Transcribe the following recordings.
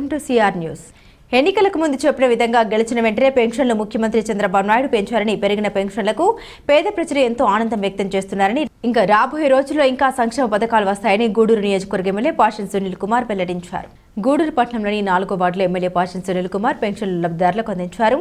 Welcome to CR news. ఎన్నికలకు ముందు చెప్పిన విధంగా గెలిచిన వెంటనే పెన్షన్లు ముఖ్యమంత్రి చంద్రబాబు నాయుడు పెంచారని, పెరిగిన పెన్షన్లకు పేద ప్రజలు ఎంతో ఆనందం వ్యక్తం చేస్తున్నారని, ఇంకా రాబోయే రోజుల్లో ఇంకా సంక్షేమ పథకాలు వస్తాయని గూడూరు నియోజకవర్గ ఎమ్మెల్యే పాషం సునీల్ కుమార్ వెల్లడించారు. గూడూరు పట్టణంలోని 4వ వార్డులో ఎమ్మెల్యే పాషం సునీల్ కుమార్ పెన్షన్లు లబ్ధిదారులకు అందించారు.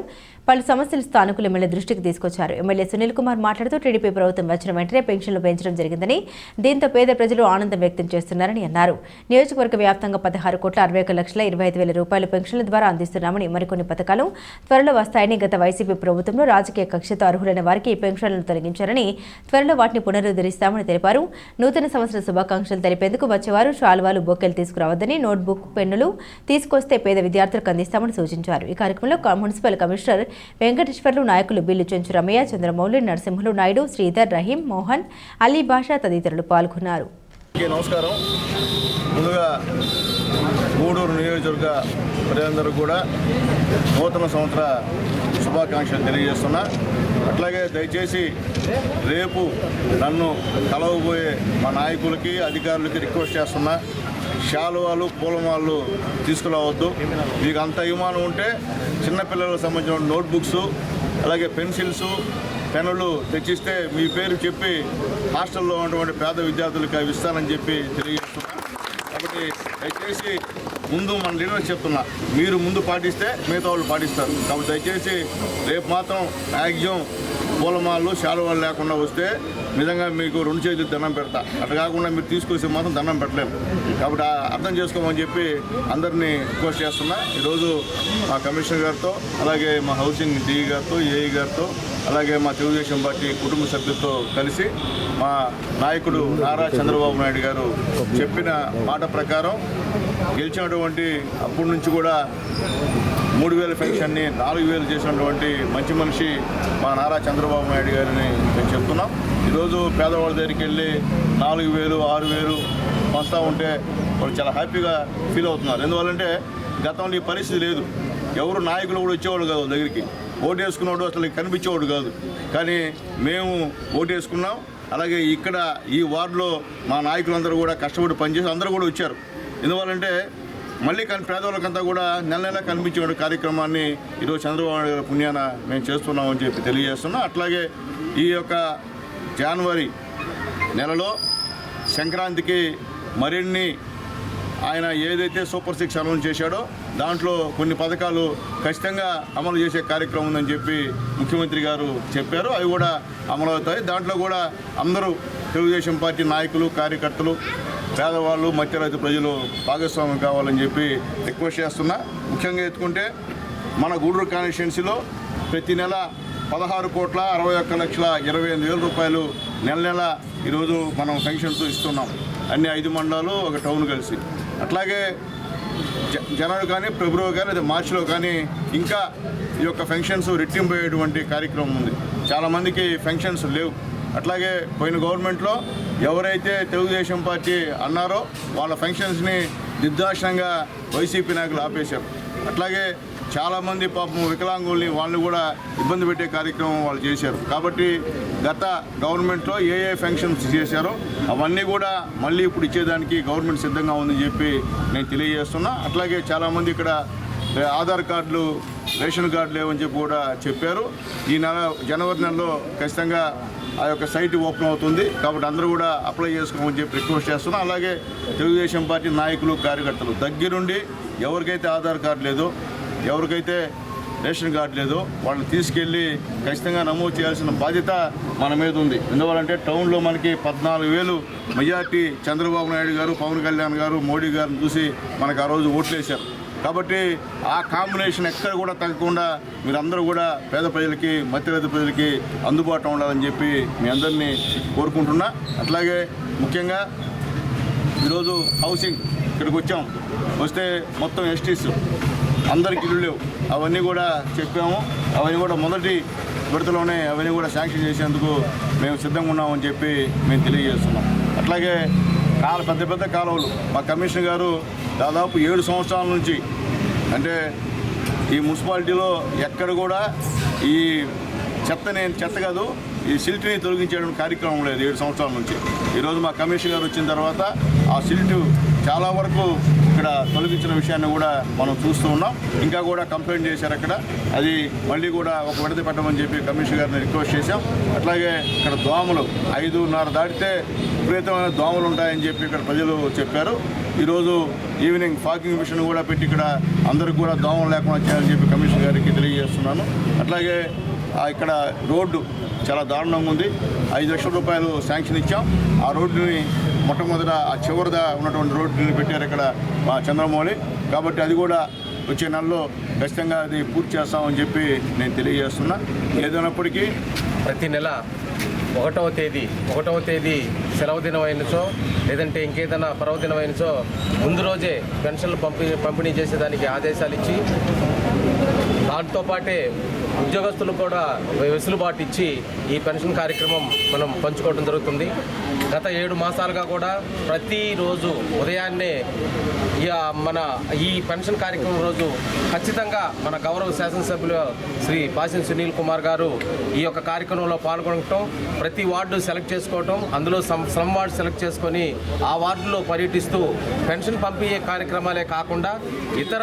పలు సమస్యలు స్థానికులు ఎమ్మెల్యే దృష్టికి తీసుకొచ్చారు. ఎమ్మెల్యే సునీల్ కుమార్ మాట్లాడుతూ టీడీపీ ప్రభుత్వం వచ్చిన వెంటనే పెన్షన్లు పెంచడం జరిగిందని, దీంతో పేద ప్రజలు ఆనందం వ్యక్తం చేస్తున్నారని అన్నారు. నియోజకవర్గ వ్యాప్తంగా 16,61,25,000 రూపాయల పెన్షన్ల ద్వారా అందిస్తున్నామని, మరికొన్ని పథకాలు త్వరలో వస్తాయని, గత వైసీపీ ప్రభుత్వంలో రాజకీయ కక్షతో అర్హులైన వారికి ఈ పెన్షన్లను తొలగించారని, త్వరలో వాటిని పునరుద్ధరిస్తామని తెలిపారు. నూతన సంవత్సర శుభాకాంక్షలు తెలిపేందుకు వచ్చేవారు శాలువాలు, బొక్కెలు తీసుకురావద్దని, నోట్బుక్, పెన్నులు తీసుకొస్తే పేద విద్యార్థులకు అందిస్తామని సూచించారు. ఈ కార్యక్రమంలో మున్సిపల్ కమిషనర్ వెంకటేశ్వర్లు, నాయకులు బిల్లు చెంచు రమయ్య, చంద్రమౌళి, నరసింహులు నాయుడు, శ్రీధర్, రహీం, మోహన్, అలీ బాషా తదితరులు పాల్గొన్నారు. నమస్కారం. ముందుగా గూడూరు నియోజకవర్గ ప్రజలందరూ కూడా నూతన సంవత్సర శుభాకాంక్షలు తెలియజేస్తున్నా. అట్లాగే దయచేసి రేపు నన్ను కలవబోయే మా నాయకులకి, అధికారులకి రిక్వెస్ట్ చేస్తున్నా, శాలువాలు, పూలమాలు తీసుకురావద్దు. మీకు అంత అభిమానం ఉంటే చిన్నపిల్లలకు సంబంధించిన నోట్బుక్స్, అలాగే పెన్సిల్స్, పెన్నులు తెచ్చిస్తే మీ పేరు చెప్పి హాస్టల్లో ఉన్నటువంటి పేద విద్యార్థులకు అవి ఇస్తానని చెప్పి తెలియజేస్తున్నాను. కాబట్టి దయచేసి ముందు మన లీడర్స్ చెప్తున్నా, మీరు ముందు పాటిస్తే మిగతా వాళ్ళు పాటిస్తారు. కాబట్టి దయచేసి రేపు మాత్రం మ్యాక్సిమం పూలమాలు, శాలువాలు లేకుండా వస్తే నిజంగా మీకు 2 చేతులు దండం పెడతా. అట్లా కాకుండా మీరు తీసుకొస్తే మాత్రం దండం పెట్టలేము. కాబట్టి అర్థం చేసుకోమని చెప్పి అందరినీ రిక్వెస్ట్ చేస్తున్నా. ఈరోజు మా కమిషనర్ గారితో, అలాగే మా హౌసింగ్ డీ గారితో, ఏఈ గారితో, అలాగే మా తెలుగుదేశం పార్టీ కుటుంబ సభ్యులతో కలిసి మా నాయకుడు నారా చంద్రబాబు నాయుడు గారు చెప్పిన మాట ప్రకారం గెలిచినటువంటి అప్పటి నుంచి కూడా 3,000 పెన్షన్ని 4,000 చేసినటువంటి మంచి మనిషి మా నారా చంద్రబాబు నాయుడు గారిని మేము చెప్తున్నాం. ఈరోజు పేదవాళ్ళ దగ్గరికి వెళ్ళి 4,000, 6,000 వస్తూ ఉంటే వాళ్ళు చాలా హ్యాపీగా ఫీల్ అవుతున్నారు. ఎందువల్లంటే గతంలో ఈ పరిస్థితి లేదు. ఎవరు నాయకులు కూడా వచ్చేవాళ్ళు కాదు దగ్గరికి. ఓటు వేసుకున్నాడు అసలు కనిపించేవాడు కాదు. కానీ మేము ఓటు వేసుకున్నాం. అలాగే ఇక్కడ ఈ వార్డులో మా నాయకులందరూ కూడా కష్టపడి పనిచేసి అందరూ కూడా వచ్చారు. ఎందువల్లంటే మళ్ళీ పేదవాళ్ళకంతా కూడా నెల నెల కనిపించే కార్యక్రమాన్ని ఈరోజు చంద్రబాబు నాయుడు గారి పుణ్యాన మేము చేస్తున్నామని చెప్పి తెలియజేస్తున్నాం. అట్లాగే ఈ యొక్క జనవరి నెలలో సంక్రాంతికి మరిన్ని ఆయన ఏదైతే సూపర్ 6 అనౌన్స్ చేశాడో దాంట్లో కొన్ని పథకాలు ఖచ్చితంగా అమలు చేసే కార్యక్రమం ఉందని చెప్పి ముఖ్యమంత్రి గారు చెప్పారు. అవి కూడా అమలు అవుతాయి. దాంట్లో కూడా అందరూ తెలుగుదేశం పార్టీ నాయకులు, కార్యకర్తలు, పేదవాళ్ళు, మధ్యరైతు ప్రజలు భాగస్వామ్యం కావాలని చెప్పి రిక్వెస్ట్ చేస్తున్నా. ముఖ్యంగా ఎత్తుకుంటే మన గూడూరు కాన్స్టిట్యున్సీలో ప్రతి నెల 16,61,28,000 రూపాయలు నెల నెల ఈరోజు మనం పెన్షన్స్ ఇస్తున్నాం. అన్ని 5 మండలాలు, ఒక టౌన్ కలిసి. అట్లాగే జనవరి కానీ, ఫిబ్రవరి కానీ, లేదా మార్చిలో కానీ ఇంకా ఈ యొక్క పెన్షన్స్ రెట్టింపోయేటువంటి కార్యక్రమం ఉంది. చాలామందికి పెన్షన్స్ లేవు. అట్లాగే పోయిన గవర్నమెంట్లో ఎవరైతే తెలుగుదేశం పార్టీ అన్నారో వాళ్ళ పెన్షన్స్ని నిర్దాక్షిణ్యంగా వైసీపీ నాయకులు ఆపేశారు. అట్లాగే చాలామంది పాపం వికలాంగుల్ని వాళ్ళని కూడా ఇబ్బంది పెట్టే కార్యక్రమం వాళ్ళు చేశారు. కాబట్టి గత గవర్నమెంట్లో ఏ పెన్షన్స్ చేశారో అవన్నీ కూడా మళ్ళీ ఇప్పుడు ఇచ్చేదానికి గవర్నమెంట్ సిద్ధంగా ఉందని చెప్పి నేను తెలియజేస్తున్నా. అట్లాగే చాలామంది ఇక్కడ ఆధార్ కార్డులు, రేషన్ కార్డులు లేవని చెప్పి కూడా చెప్పారు. ఈ నెల జనవరి నెలలో ఖచ్చితంగా ఆ యొక్క సైట్ ఓపెన్ అవుతుంది. కాబట్టి అందరూ కూడా అప్లై చేసుకోమని చెప్పి రిక్వెస్ట్ చేస్తున్నాం. అలాగే తెలుగుదేశం పార్టీ నాయకులు, కార్యకర్తలు దగ్గరుండి ఎవరికైతే ఆధార్ కార్డు లేదో, ఎవరికైతే రేషన్ కార్డు లేదో వాళ్ళని తీసుకెళ్ళి ఖచ్చితంగా నమోదు చేయాల్సిన బాధ్యత మన మీద ఉంది. ఎందువల్లంటే టౌన్లో మనకి 14,000 మెజార్టీ చంద్రబాబు నాయుడు గారు, పవన్ కళ్యాణ్ గారు, మోడీ గారిని చూసి మనకు ఆ రోజు ఓట్లేశారు. కాబట్టి ఆ కాంబినేషన్ ఎక్కడ కూడా తగ్గకుండా మీరందరూ కూడా పేద ప్రజలకి, మధ్యతరగతి ప్రజలకి అందుబాటులో ఉండాలని చెప్పి మీ అందరినీ కోరుకుంటున్నా. అట్లాగే ముఖ్యంగా ఈరోజు హౌసింగ్ ఇక్కడికి వస్తే మొత్తం ఎస్టీస్ అందరికి ఇల్లు లేవు. అవన్నీ కూడా చెప్పాము. అవన్నీ కూడా మొదటి విడతలోనే అవన్నీ కూడా శాంక్షన్ చేసేందుకు మేము సిద్ధంగా ఉన్నామని చెప్పి మేము తెలియజేస్తున్నాం. అట్లాగే పెద్ద పెద్ద కాలువలు మా కమిషనర్ గారు దాదాపు 7 సంవత్సరాల నుంచి, అంటే ఈ మున్సిపాలిటీలో ఎక్కడ కూడా ఈ చెత్త కాదు, ఈ సిల్ట్ని తొలగించడం కార్యక్రమం లేదు 7 సంవత్సరాల నుంచి. ఈరోజు మా కమిషనర్ గారు వచ్చిన తర్వాత ఆ సిల్ట్ చాలా వరకు ఇక్కడ తొలగించిన విషయాన్ని కూడా మనం చూస్తూ ఉన్నాం. ఇంకా కూడా కంప్లైంట్ చేశారు అక్కడ, అది మళ్ళీ కూడా ఒక విడత పెట్టమని చెప్పి కమిషనర్ గారిని రిక్వెస్ట్ చేశాం. అట్లాగే ఇక్కడ దోమలు 5:30 దాటితే విపరీతమైన దోమలు ఉంటాయని చెప్పి ఇక్కడ ప్రజలు చెప్పారు. ఈరోజు ఈవినింగ్ ఫాకింగ్ మిషన్ కూడా పెట్టి ఇక్కడ అందరికి కూడా దోమలు లేకుండా చేయాలని చెప్పి కమిషనర్ గారికి తెలియజేస్తున్నాను. అట్లాగే ఇక్కడ రోడ్డు చాలా దారుణంగా ఉంది. 5 లక్షల రూపాయలు శాంక్షన్ ఇచ్చాం. ఆ రోడ్డుని మొట్టమొదట ఆ చివరిదా ఉన్నటువంటి రోడ్డుని పెట్టారు ఇక్కడ మా చంద్రమౌళి. కాబట్టి అది కూడా వచ్చే నెలలో ఖచ్చితంగా అది పూర్తి చేస్తామని చెప్పి నేను తెలియజేస్తున్నా. ఏదైనప్పటికీ ప్రతి నెల 1వ తేదీ సెలవు దినం అయినచో లేదంటే ఇంకేదైనా పర్వదినం అయినచో ముందు రోజే పెన్షన్లు పంపిణీ చేసేదానికి ఆదేశాలు ఇచ్చి దాంతోపాటే ఉద్యోగస్తులకు కూడా వెసులుబాటు ఇచ్చి ఈ పెన్షన్ కార్యక్రమం మనం పంచుకోవడం జరుగుతుంది. గత 7 మాసాలుగా కూడా ప్రతిరోజు ఉదయాన్నే మన ఈ పెన్షన్ కార్యక్రమం రోజు ఖచ్చితంగా మన గౌరవ శాసనసభ్యులు శ్రీ పాసిం సునీల్ కుమార్ గారు ఈ యొక్క కార్యక్రమంలో పాల్గొనడం, ప్రతి వార్డు సెలెక్ట్ చేసుకోవటం, అందులో స్లమ్ వార్డు సెలెక్ట్ చేసుకొని ఆ వార్డులో పర్యటిస్తూ పెన్షన్ పంపిణీ కార్యక్రమాలే కాకుండా ఇతర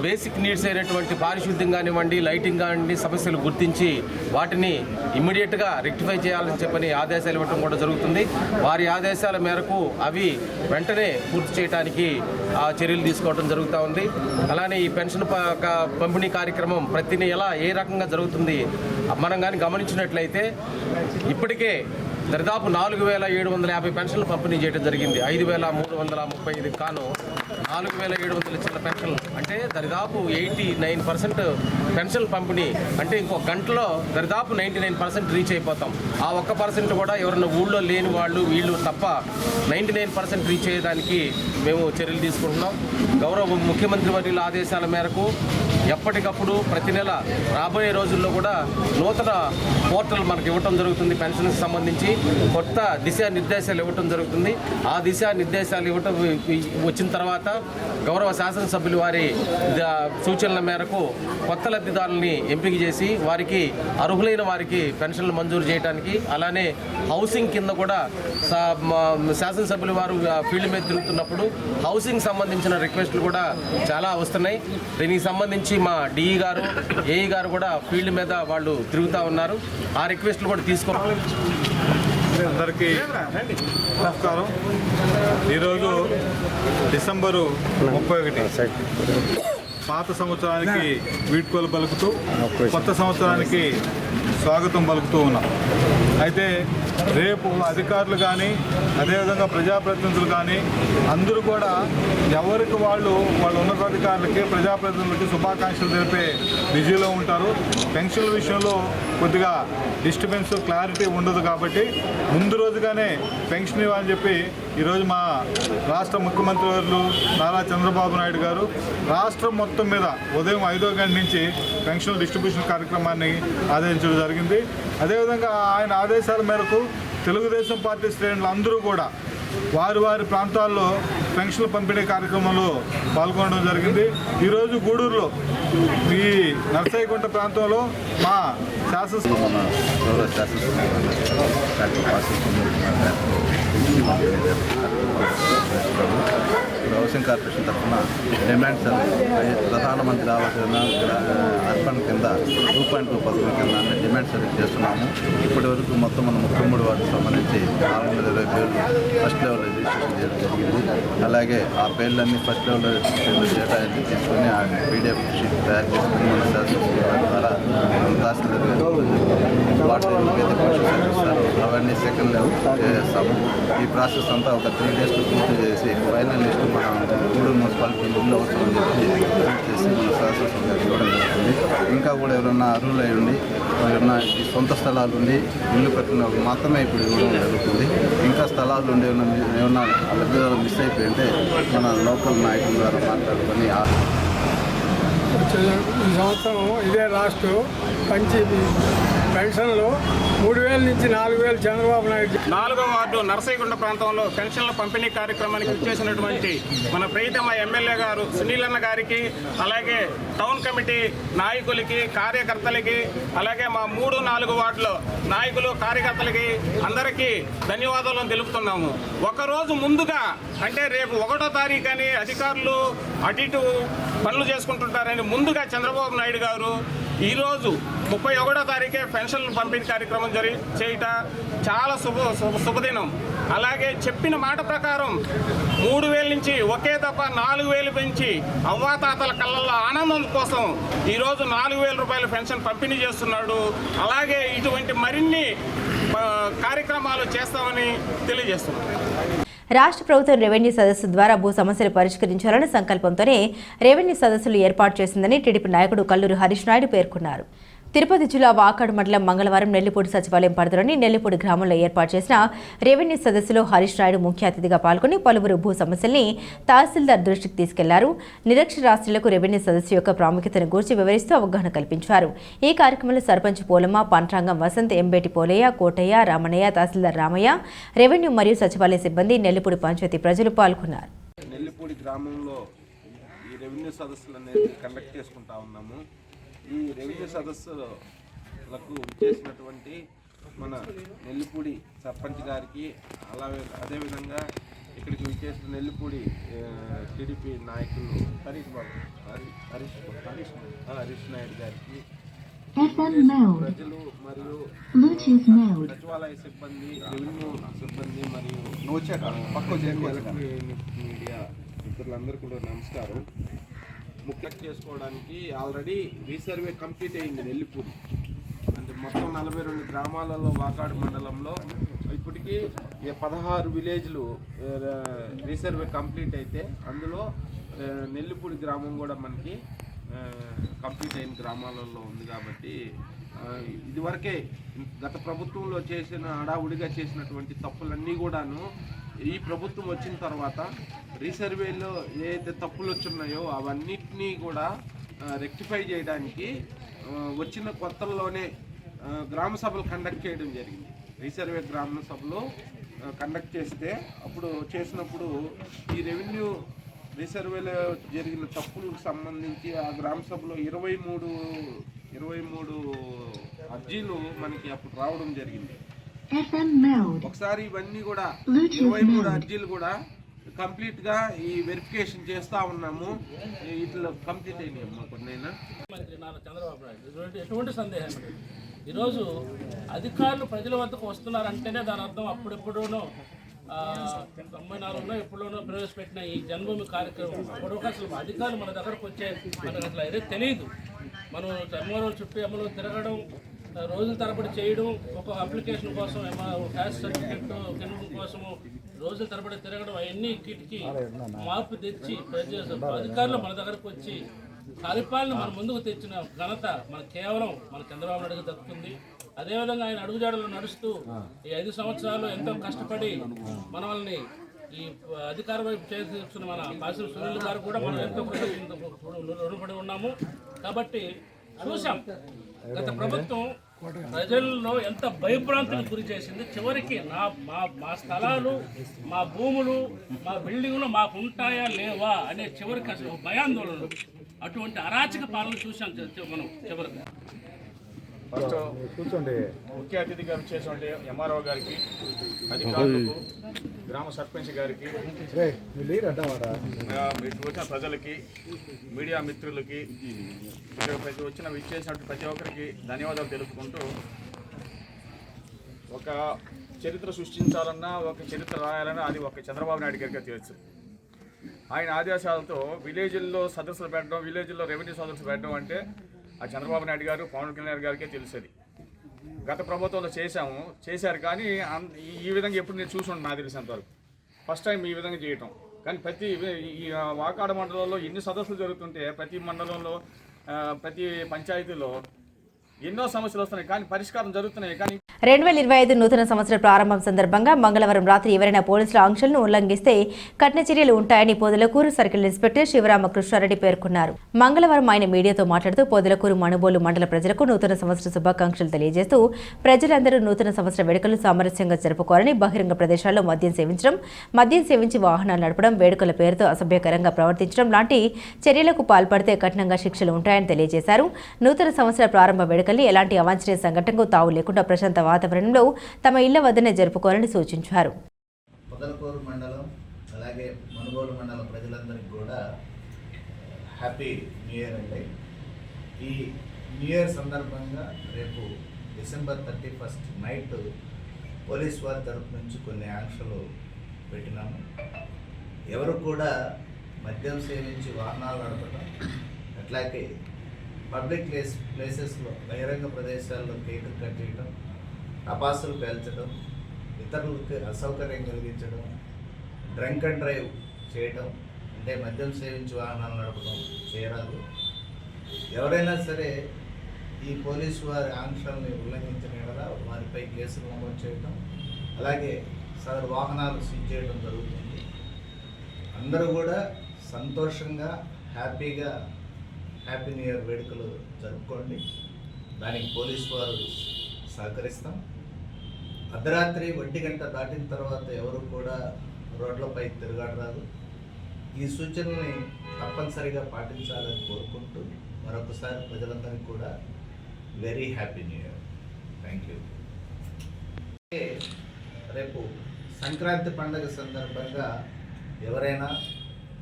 బేసిక్ నీడ్స్ అయినటువంటి పారిశుద్ధ్యం కానివ్వండి, లైటింగ్ కానివ్వండి సమస్యలు గుర్తించి వాటిని ఇమ్మీడియట్గా రెక్టిఫై చేయాలని చెప్పని ఆదేశాలు ఇవ్వడం కూడా జరుగుతుంది. వారి ఆదేశాల మేరకు అవి వెంటనే పూర్తి చేయడానికి చర్యలు తీసుకోవడం జరుగుతూ ఉంది. అలానే ఈ పెన్షన్ పంపిణీ కార్యక్రమం ప్రతి నెల ఏ రకంగా జరుగుతుంది మనం కానీ గమనించినట్లయితే ఇప్పటికే దాదాపు 4,750 పెన్షన్లు పంపిణీ చేయడం జరిగింది. 5,335 కాను 4,700 చిన్న పెన్షన్లు అంటే దాదాపు 89% పెన్షన్లు పంపిణీ అంటే ఇంకో గంటలో దాదాపు 99% రీచ్ అయిపోతాం. ఆ 1% కూడా ఎవరైనా ఊళ్ళో లేని వాళ్ళు వీళ్ళు తప్ప 99% రీచ్ అయ్యేదానికి మేము చర్యలు తీసుకుంటున్నాం. గౌరవ ముఖ్యమంత్రి వర్యుల ఆదేశాల మేరకు ఎప్పటికప్పుడు ప్రతి నెల రాబోయే రోజుల్లో కూడా నూతన పోర్టల్ మనకు ఇవ్వటం జరుగుతుంది. పెన్షన్కి సంబంధించి కొత్త దిశానిర్దేశాలు ఇవ్వటం జరుగుతుంది. ఆ దిశానిర్దేశాలు ఇవ్వటం వచ్చిన తర్వాత గౌరవ శాసనసభ్యులు వారి సూచనల మేరకు కొత్త లబ్ధిదారులని ఎంపిక చేసి వారికి అర్హులైన వారికి పెన్షన్లు మంజూరు చేయడానికి, అలానే హౌసింగ్ కింద కూడా శాసనసభ్యులు వారు ఫీల్డ్ మీద తిరుగుతున్నప్పుడు హౌసింగ్ సంబంధించిన రిక్వెస్ట్లు కూడా చాలా వస్తున్నాయి. దీనికి సంబంధించి మా డిఈ గారు, ఏఈ గారు కూడా ఫీల్డ్ మీద వాళ్ళు తిరుగుతూ ఉన్నారు. ఆ రిక్వెస్ట్లు కూడా తీసుకోవాలి. అందరికీ నమస్కారం. ఈరోజు డిసెంబరు 31 పాత సంవత్సరానికి వీడ్కోలు పలుకుతూ కొత్త సంవత్సరానికి స్వాగతం పలుకుతూ ఉన్నాం. అయితే రేపు అధికారులు కానీ అదేవిధంగా ప్రజాప్రతినిధులు కానీ అందరూ కూడా ఎవరికి వాళ్ళ ఉన్నతాధికారులకి ప్రజాప్రతినిధులకి శుభాకాంక్షలు తెలిపే బిజీలో ఉంటారు. పెన్షన్ల విషయంలో కొద్దిగా డిస్టర్బెన్స్ క్లారిటీ ఉండదు కాబట్టి ముందు రోజుగానే పెన్షన్ ఇవ్వాలని చెప్పి ఈరోజు మా రాష్ట్ర ముఖ్యమంత్రి వర్యులు నారా చంద్రబాబు నాయుడు గారు రాష్ట్రం మొత్తం మీద ఉదయం 5వ గంట నుంచి పెన్షన్ డిస్ట్రిబ్యూషన్ కార్యక్రమాన్ని ఆదేశించడం జరిగింది. అదేవిధంగా ఆయన ఆదేశాల మేరకు తెలుగుదేశం పార్టీ శ్రేణులు అందరూ కూడా వారి ప్రాంతాల్లో పెన్షన్ల పంపిణీ కార్యక్రమంలో పాల్గొనడం జరిగింది. ఈరోజు గూడూరులో ఈ నర్సయ్యగుంట ప్రాంతంలో మా హౌసింగ్ కార్పొరేషన్ తరఫున డిమాండ్స్ ప్రధానమంత్రి ఆవాస్ అర్బన్ కింద 2.2 పథకం కింద డిమాండ్స్ చేస్తున్నాము. ఇప్పటి వరకు మొత్తం మనం 33 వార్డుకు సంబంధించి 420 పేర్లు ఫస్ట్ లెవెల్ రిజిస్ట్రేషన్ చేయడం జరిగింది. అలాగే ఆ పేర్లన్నీ ఫస్ట్ లెవెల్ రిజిస్ట్రేషన్ డేటా తీసుకొని ఆ పీడిఎఫ్ షీట్ తయారు చేసుకుని మన శాసనసభ ద్వారా తహసీల్దార్ వాటర్ అవన్నీ సెకండ్ లెవెల్ చేస్తాము. ఈ ప్రాసెస్ అంతా ఒక 3 డేస్లో పూర్తి చేసి ఫైనల్ లిస్ట్ మనం గూడూరు మున్సిపాలిటీ ఇల్లు అవసరం చెప్పి చేసి మన శాసనసభ ఇవ్వడం జరుగుతుంది. ఇంకా కూడా ఎవరైనా అర్హులై ఉండి ఎవరైనా ఈ సొంత స్థలాలు ఉండి ఇల్లు కట్టిన వాళ్ళకి మాత్రమే ఇప్పుడు ఇవ్వడం జరుగుతుంది. ఇంకా స్థలాలు ఉండి ఏమన్నా లబ్ధిదారులు మిస్ అయిపోయింటే మన లోకల్ నాయకుల ద్వారా మాట్లాడుకొని ఈ సంవత్సరం ఇదే లాస్ట్ పెన్షన్లు 3,000 నుంచి 4,000 చంద్రబాబు నాయుడు 4వ వార్డు నరసయ్యగుంట ప్రాంతంలో పెన్షన్ల పంపిణీ కార్యక్రమానికి ఇచ్చేసినటువంటి మన ప్రియతమ ఎమ్మెల్యే గారు సునీలన్న గారికి, అలాగే టౌన్ కమిటీ నాయకులకి, కార్యకర్తలకి, అలాగే మా 3, 4 వార్డుల నాయకులు, కార్యకర్తలకి అందరికీ ధన్యవాదాలను తెలుపుతున్నాము. ఒకరోజు ముందుగా అంటే రేపు 1వ తారీఖు అని అధికారులు అటు ఇటు పనులు చేసుకుంటుంటారని ముందుగా చంద్రబాబు నాయుడు గారు ఈరోజు 31వ తారీఖే పెన్షన్లు పంపిణీ కార్యక్రమం చేయట చాలా శుభదినం. అలాగే చెప్పిన మాట ప్రకారం 3,000 నుంచి ఒకే తప్ప 4,000 పెంచి అవ్వాతాతల కళ్ళల్లో ఆనందం కోసం ఈరోజు 4,000 రూపాయల పెన్షన్ పంపిణీ చేస్తున్నాడు. అలాగే ఇటువంటి మరిన్ని కార్యక్రమాలు చేస్తామని తెలియజేస్తున్నాడు. రాష్ట్ర ప్రభుత్వం రెవెన్యూ సదస్సు ద్వారా భూ సమస్యలు పరిష్కరించాలన్న సంకల్పంతోనే రెవెన్యూ సదస్సులు ఏర్పాటు చేసిందని టీడీపీ నాయకుడు కల్లూరు హరీష్ నాయుడు పేర్కొన్నారు. తిరుపతి జిల్లా వాకాడు మండలం మంగళవారం నెల్లిపూడి సచివాలయం పరిధిలోని నెల్లిపూడి గ్రామంలో ఏర్పాటు చేసిన రెవెన్యూ సదస్సులో హరీష్ నాయుడు ముఖ్య అతిథిగా పాల్గొని పలువురు భూ సమస్యల్ని తహసీల్దార్ దృష్టికి తీసుకెళ్లారు. నిరక్షరాస్యులకు రెవెన్యూ సదస్సు యొక్క ప్రాముఖ్యతను గురించి వివరిస్తూ అవగాహన కల్పించారు. ఈ కార్యక్రమంలో సర్పంచ్ పోలమ్మ, పంట్రాంగం వసంత్, ఎంబేటి పోలయ్య, కోటయ్య, రామణయ్య, తహసీల్దార్ రామయ్య, రెవెన్యూ మరియు సచివాలయ సిబ్బంది, నెల్లిపూడి పంచాయతీ ప్రజలు పాల్గొన్నారు. నెల్లిపూడి గ్రామంలో ఈ రెవెన్యూ సదస్సులు అనేది కండక్ట్ చేసుకుంటా ఉన్నాము. ఈ రెవెన్యూ సదస్సులకు చేసినటువంటి మన నెల్లిపూడి సర్పంచ్ గారికి, అలాగే అదేవిధంగా ఇక్కడికి విచ్చేసిన నెల్లిపూడి టీడీపీ నాయకులు హరీష్ నాయుడు గారికి, ప్రజలు మరియు సచివాలయ సిబ్బంది, రెవెన్యూ సిబ్బంది మరియు మీడియా మిత్రులందరూ కూడా నమస్కారం. ముఖ్యం చేసుకోవడానికి ఆల్రెడీ రీసర్వే కంప్లీట్ అయింది నెల్లిపూడి. అంటే మొత్తం 42 గ్రామాలలో వాకాడు మండలంలో ఇప్పటికీ 16 విలేజ్లు రీసర్వే కంప్లీట్ అయితే అందులో నెల్లిపూడి గ్రామం కూడా మనకి కంప్లీట్ అయిన గ్రామాలలో ఉంది. కాబట్టి ఇదివరకే గత ప్రభుత్వంలో చేసిన హడావుడిగా చేసినటువంటి తప్పులన్నీ కూడాను ఈ ప్రభుత్వం వచ్చిన తర్వాత రీసర్వేలో ఏదైతే తప్పులు వచ్చున్నాయో అవన్నిటినీ కూడా రెక్టిఫై చేయడానికి వచ్చిన కొత్తల్లోనే గ్రామ సభలు కండక్ట్ చేయడం జరిగింది. రీసర్వే గ్రామ సభలో కండక్ట్ చేస్తే అప్పుడు చేసినప్పుడు ఈ రెవెన్యూ రీసర్వేలో జరిగిన తప్పులకు సంబంధించి ఆ గ్రామ సభలో 23 అర్జీలు మనకి అప్పుడు రావడం జరిగింది. ఒకసారి ఇవన్నీ కూడా 23 అర్జీలు కూడా కంప్లీట్ గా ఈ వెరిఫికేషన్ చేస్తా ఉన్నాము. ఇట్లా కంప్లీట్ అయినాయి కొన్నైనా. మంత్రి నారా చంద్రబాబు నాయుడు ఎటువంటి సందేహం లేదు. ఈరోజు అధికారులు ప్రజల వద్దకు వస్తున్నారంటేనే దాని అర్థం అప్పుడెప్పుడూనో 94లో ఎప్పుడోనో ప్రవేశపెట్టిన ఈ జన్మభూమి కార్యక్రమం అప్పుడు అసలు అధికారులు మన దగ్గరకు వచ్చే మనకు అసలు ఏదో తెలియదు. మనం ఎంఆర్ఓ చుట్టూ ఎంఆర్ఓ తిరగడం, రోజుల తరబడి చేయడం, ఒక అప్లికేషన్ కోసం క్యాస్ట్ సర్టిఫికెట్ కింద కోసము రోజుల తరబడి తిరగడం, అవన్నీ కిటికీ మార్పు తెచ్చి అధికారులు మన దగ్గరకు వచ్చి పరిపాలన మన ముందుకు తెచ్చిన ఘనత మన కేవలం మన చంద్రబాబు నాయుడుకి దక్కుతుంది. అదేవిధంగా ఆయన అడుగుజాడలు నడుస్తూ ఈ 5 సంవత్సరాలు ఎంతో కష్టపడి మనల్ని ఈ అధికార వైపు చేస్తున్న మన పాసిల్ సునీల్ గారు కూడా మనం ఎంతో రుణపడి ఉన్నాము. కాబట్టి చూసాం గత ప్రభుత్వం ప్రజల్లో ఎంత భయభ్రాంతికి గురి చేసింది. చివరికి మా స్థలాలు, మా భూములు, మా బిల్డింగ్లు మాకు ఉంటాయా లేవా అనే చివరికి అసలు భయాందోళనలు, అటువంటి అరాచక పాలన చూసాం మనం చివరికి. ఫస్ట్ ముఖ్య అతిథిగా వచ్చేటువంటి ఎంఆర్ఓ గారికి, అధికారులకు, గ్రామ సర్పంచ్ గారికి, వచ్చిన ప్రజలకి, మీడియా మిత్రులకి, విచ్చేసినటువంటి ప్రతి ఒక్కరికి ధన్యవాదాలు తెలుపుకుంటూ, ఒక చరిత్ర సృష్టించాలన్నా, ఒక చరిత్ర రాయాలన్నా అది ఒక చంద్రబాబు నాయుడు గారికి తెలుసు. ఆయన ఆదేశాలతో విలేజ్ల్లో సదస్సులు పెట్టడం, విలేజ్ల్లో రెవెన్యూ సదస్సులు పెట్టడం అంటే ఆ చంద్రబాబు నాయుడు గారు, పవన్ కళ్యాణ్ గారికే తెలుస్తుంది. గత ప్రభుత్వంలో చేశారు కానీ ఈ విధంగా ఎప్పుడు నేను చూసి నాకు తెలిసినంతవరకు ఫస్ట్ టైం ఈ విధంగా చేయటం. కానీ ఈ వాకాడ మండలంలో ఎన్ని సదస్సులు జరుగుతుంటే ప్రతి మండలంలో, ప్రతి పంచాయతీలో ఎన్నో సమస్యలు వస్తున్నాయి, కానీ పరిష్కారం జరుగుతున్నాయి. కానీ 2025 నూతన సంవత్సర ప్రారంభం సందర్భంగా మంగళవారం రాత్రి ఎవరైనా పోలీసుల ఆంక్షలను ఉల్లంఘిస్తే కఠిన చర్యలు ఉంటాయని పొదలకూరు సర్కిల్ ఇన్స్పెక్టర్ శివరామకృష్ణారెడ్డి పేర్కొన్నారు. మంగళవారం ఆయన మీడియాతో మాట్లాడుతూ పొదలకూరు మనుబోలు మండల ప్రజలకు నూతన సంవత్సర శుభాకాంక్షలు తెలియజేస్తూ ప్రజలందరూ నూతన సంవత్సర వేడుకలు సామరస్యంగా జరుపుకోవాలని, బహిరంగ ప్రదేశాల్లో మద్యం సేవించి వాహనాలు నడపడం, వేడుకల పేరుతో అసభ్యకరంగా ప్రవర్తించడం లాంటి చర్యలకు పాల్పడితే కఠినంగా శిక్షలు ఉంటాయని తెలియజేశారు. నూతన సంవత్సర ప్రారంభ వేడుకల్ని ఎలాంటి అవాంఛనీయ సంఘటనకు తావు లేకుండా ప్రశాంత వాతావరణంలో తమ ఇళ్ల వద్దనే జరుపుకోవాలని సూచించారు. పొదలకూరు మండలం అలాగే మనుగోలు మండలం ప్రజలందరికీ కూడా హ్యాపీ న్యూ ఇయర్ అండి. ఈ న్యూ ఇయర్ సందర్భంగా రేపు డిసెంబర్ 31 నైట్ పోలీస్ వారి తరపు నుంచి కొన్ని ఆంక్షలు పెట్టినాము. ఎవరు కూడా మద్యం సేవించి వాహనాలు నడపడం, అట్లాగే పబ్లిక్ ప్లేసెస్లో బహిరంగ ప్రదేశాల్లో కేకులు కట్ చేయడం, టపాసులు పేల్చడం, ఇతరులకు అసౌకర్యం కలిగించడం, డ్రంక్ అండ్ డ్రైవ్ చేయడం, అంటే మద్యం సేవించి వాహనాలు నడపడం చేయరాదు. ఎవరైనా సరే ఈ పోలీసు వారి ఆంక్షల్ని ఉల్లంఘించిన యెడల వారిపై కేసులు నమోదు చేయడం, అలాగే సదరు వాహనాలు సీజ్ చేయడం జరుగుతుంది. అందరూ కూడా సంతోషంగా హ్యాపీ న్యూ ఇయర్ వేడుకలు జరుపుకోండి. దానికి పోలీసు వారు సహకరిస్తాం. అర్ధరాత్రి 1 గంట దాటిన తర్వాత ఎవరు కూడా రోడ్లపై తిరగడరాదు. ఈ సూచనల్ని తప్పనిసరిగా పాటించాలని కోరుకుంటూ మరొకసారి ప్రజలందరికీ కూడా very happy new year. Thank you. రేపు సంక్రాంతి పండుగ సందర్భంగా ఎవరైనా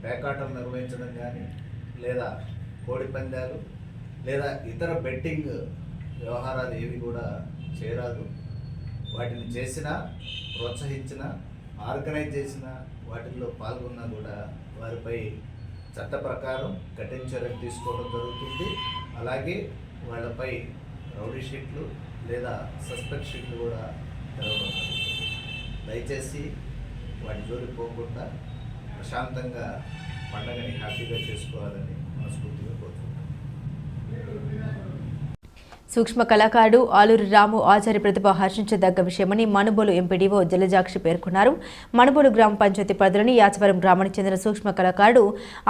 పేకాటలు నిర్వహించడం కానీ, లేదా కోడి పందాలు, లేదా ఇతర బెట్టింగ్ వ్యవహారాలు ఏవి కూడా చేయరాదు. వాటిని చేసినా, ప్రోత్సహించినా, ఆర్గనైజ్ చేసినా, వాటిల్లో పాల్గొన్నా కూడా వారిపై చట్ట ప్రకారం కఠిన చర్యలు తీసుకోవడం జరుగుతుంది. అలాగే వాళ్ళపై రౌడీ షీట్లు లేదా సస్పెక్ట్ షీట్లు కూడా తెరవడం జరుగుతుంది. దయచేసి వాటి జోలికి పోకుండా ప్రశాంతంగా పండుగని హ్యాపీగా చేసుకోవాలని మనస్ఫూర్తిగా కోరుకుంటున్నాను. సూక్ష్మ కళాకారుడు ఆలూరి రాము ఆచారి ప్రతిభ హర్షించదగ్గ విషయమని మనుబోలు ఎంపీడీఓ జలజాక్షి పేర్కొన్నారు. మనుబోలు గ్రామ పంచాయతీ పరిధిలోని యాచవరం గ్రామానికి చెందిన సూక్ష్మ కళాకారుడు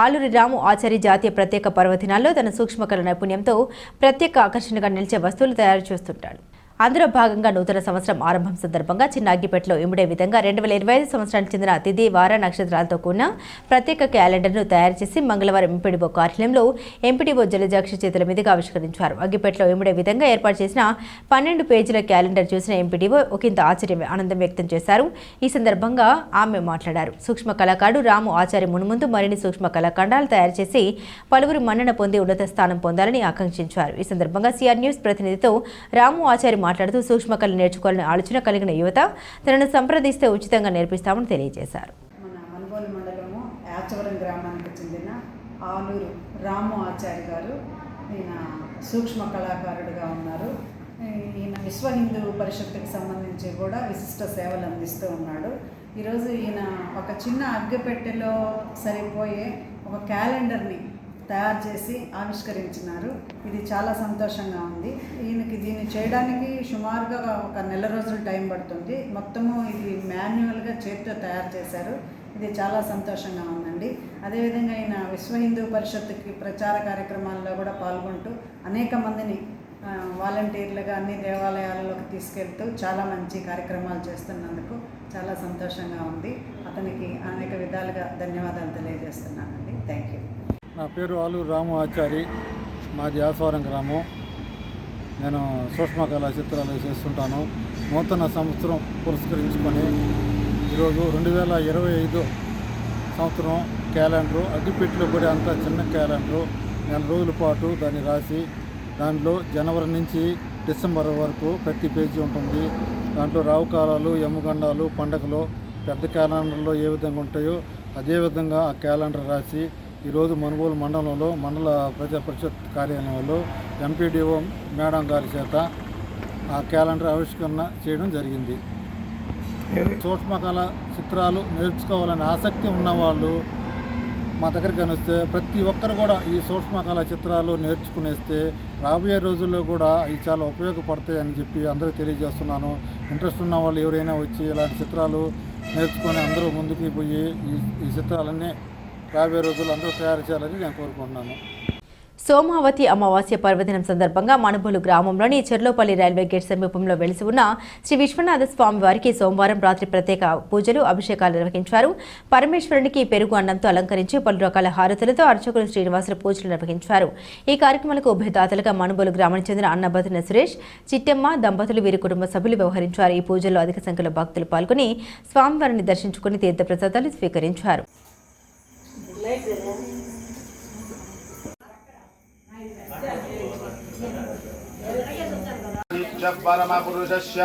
ఆలూరి రాము ఆచారి జాతీయ ప్రత్యేక పర్వదినాల్లో తన సూక్ష్మ కళ నైపుణ్యంతో ప్రత్యేక ఆకర్షణగా నిలిచే వస్తువులు తయారు చేస్తుంటాడు. అందులో భాగంగా నూతన సంవత్సరం ఆరంభం సందర్భంగా చిన్న అగ్గిపెట్టలో ఇమిడే విధంగా 2025 సంవత్సరానికి చెందిన తిథి, వార, నక్షత్రాలతో కూడిన ప్రత్యేక క్యాలెండర్ను తయారు చేసి మంగళవారం ఎంపీడీఓ కార్యాలయంలో ఎంపీడీఓ జలజాక్షి చేతుల మీదుగా ఆవిష్కరించారు. అగ్గిపెట్టలో ఇమిడే విధంగా ఏర్పాటు చేసిన 12 పేజీల క్యాలెండర్ చూసిన ఎంపీడీఓ ఒకంత ఆనందం వ్యక్తం చేశారు. ఈ సందర్భంగా ఆమె మాట్లాడారు. సూక్ష్మ కళాకారుడు రాము ఆచారి మున్ముందు మరిన్ని సూక్ష్మ కళాఖండాలు తయారు చేసి పలువురు మన్నన పొంది ఉన్నత స్థానం పొందాలని ఆకాంక్షించారు. ఈ సందర్భంగా సిఆర్ న్యూస్ ప్రతినిధితో రాము ఆచారి మాట్లాడుతూ సూక్ష్మకళ నేర్చుకోవాలని ఆలోచన కలిగిన యువత తనను సంప్రదిస్తే ఉచితంగా నేర్పిస్తామని తెలియజేశారు. మన మనుబోలు మండలము యాచవరం గ్రామానికి చెందిన ఆలూరు రాము ఆచారి గారు ఈయన సూక్ష్మ కళాకారుడిగా ఉన్నారు. ఈయన విశ్వ హిందూ పరిషత్తుకి సంబంధించి కూడా విశిష్ట సేవలు అందిస్తూ ఉన్నాడు. ఈరోజు ఈయన ఒక చిన్న అగ్గిపెట్టెలో సరిపోయే ఒక క్యాలెండర్ని తయారు చేసి ఆవిష్కరించినారు. ఇది చాలా సంతోషంగా ఉంది. ఈయనకి దీన్ని చేయడానికి సుమారుగా ఒక నెల రోజులు టైం పడుతుంది. మొత్తము ఇది మాన్యువల్గా చేతితో తయారు చేశారు. ఇది చాలా సంతోషంగా ఉందండి. అదేవిధంగా ఈయన విశ్వ హిందూ పరిషత్తుకి ప్రచార కార్యక్రమాల్లో కూడా పాల్గొంటూ అనేక మందిని వాలంటీర్లుగా అన్ని దేవాలయాలలోకి తీసుకెళ్తూ చాలా మంచి కార్యక్రమాలు చేస్తున్నందుకు చాలా సంతోషంగా ఉంది. అతనికి అనేక విధాలుగా ధన్యవాదాలు తెలియజేస్తున్నానండి. Thank you. నా పేరు ఆలూరు రాము ఆచారి, మాది యాసవరం గ్రామం. నేను సూక్ష్మ కళా చిత్రాలు చేస్తుంటాను. నూతన సంవత్సరం పురస్కరించుకొని ఈరోజు 2025 సంవత్సరం క్యాలెండరు అగ్గిపెట్టెలో కూడా అంత చిన్న క్యాలెండరు 4 రోజుల పాటు దాన్ని రాసి దాంట్లో జనవరి నుంచి డిసెంబర్ వరకు ప్రతి పేజీ ఉంటుంది. దాంట్లో రావుకాలాలు, యమగండాలు, పండగలు పెద్ద క్యాలెండర్లో ఏ విధంగా ఉంటాయో అదేవిధంగా ఆ క్యాలెండర్ రాసి ఈరోజు మనుబోలు మండలంలో మండల ప్రజా పరిషత్ కార్యాలయంలో ఎంపీడీఓ మేడం గారి చేత ఆ క్యాలెండర్ ఆవిష్కరణ చేయడం జరిగింది. సూక్ష్మకళ చిత్రాలు నేర్చుకోవాలని ఆసక్తి ఉన్నవాళ్ళు మా దగ్గరికి వస్తే ప్రతి ఒక్కరు కూడా ఈ సూక్ష్మకళా చిత్రాలు నేర్చుకునేస్తే రాబోయే రోజుల్లో కూడా ఇవి చాలా ఉపయోగపడతాయి అని చెప్పి అందరికీ తెలియజేస్తున్నాను. ఇంట్రెస్ట్ ఉన్న వాళ్ళు ఎవరైనా వచ్చి ఇలాంటి చిత్రాలు నేర్చుకొని అందరూ ముందుకు పోయి ఈ చిత్రాలన్నీ రాబోయే రోజుల్లో అందరూ తయారు చేయాలని నేను కోరుకుంటున్నాను. సోమావతి అమావాస్య పర్వదినం సందర్భంగా మనుబోలు గ్రామంలోని చెర్లోపల్లి రైల్వే గేట్ సమీపంలో వెలిసి ఉన్న శ్రీ విశ్వనాథ స్వామి వారికి సోమవారం రాత్రి ప్రత్యేక పూజలు అభిషేకాలు నిర్వహించారు. పరమేశ్వరునికి పెరుగు అన్నంతో అలంకరించి పలు రకాల హారతులతో అర్చకులు శ్రీనివాసులు పూజలు నిర్వహించారు. ఈ కార్యక్రమాలకు ఉభయదాతలుగా మనుబోలు గ్రామానికి చెందిన అన్నబతిన సురేష్, చిట్టెమ్మ దంపతులు వీరి కుటుంబ సభ్యులు వ్యవహరించారు. ఈ పూజల్లో అధిక సంఖ్యలో భక్తులు పాల్గొని స్వామివారిని దర్శించుకుని తీర్థప్రసాదాలు స్వీకరించారు. परमपुरुषस्य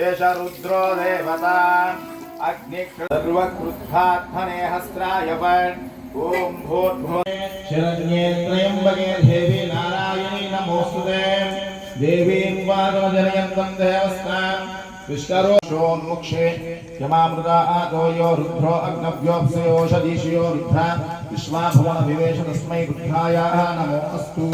एष रुद्रो देवता अग्निर्वक्रुद्धात्मने हस्त्राय ओम भूर्भुवः शरण्ये त्र्यम्बके देवी नारायणी नमोस्तुते देवीं वागमजनयन्तं देवस्तां विष्करोषोन्मुक्षे यमामृता आदोयो रुद्रो अग्नव्योऽप्सयोषदीशयो रुद्रा विश्वाभवन विवेश तस्मै रुद्राय नमोऽस्तु.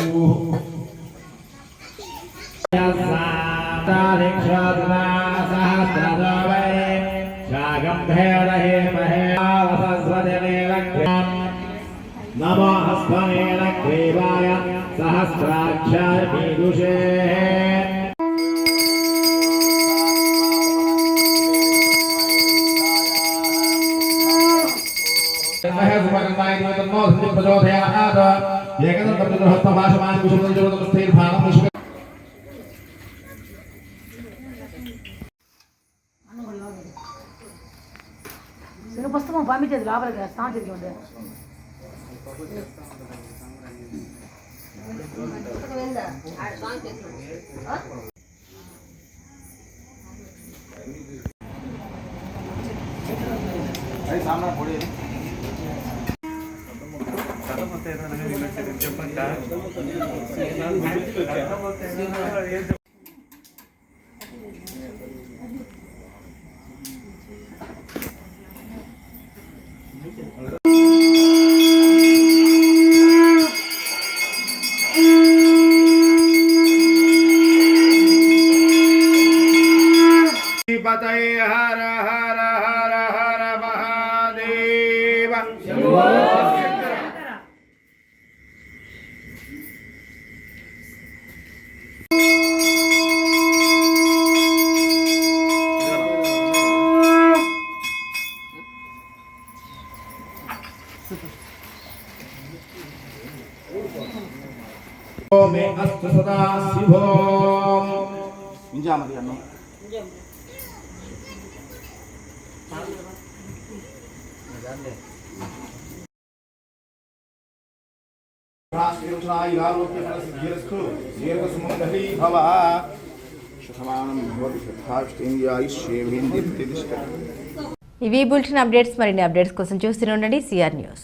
नमो हस्वनेन ग्रीवाय सहस्राक्षर मीदुषे పుస్తకం పంపించేది లోపలికి స్నానం చేసి ఉండే हर हर हर हर महादेव. मे अस्तु सदा शिवो इंजामति अन्नो ఇవి బులెటిన్ అప్డేట్స్. మరిన్ని అప్డేట్స్ కోసం చూస్తూనే ఉండండి సిఆర్ న్యూస్.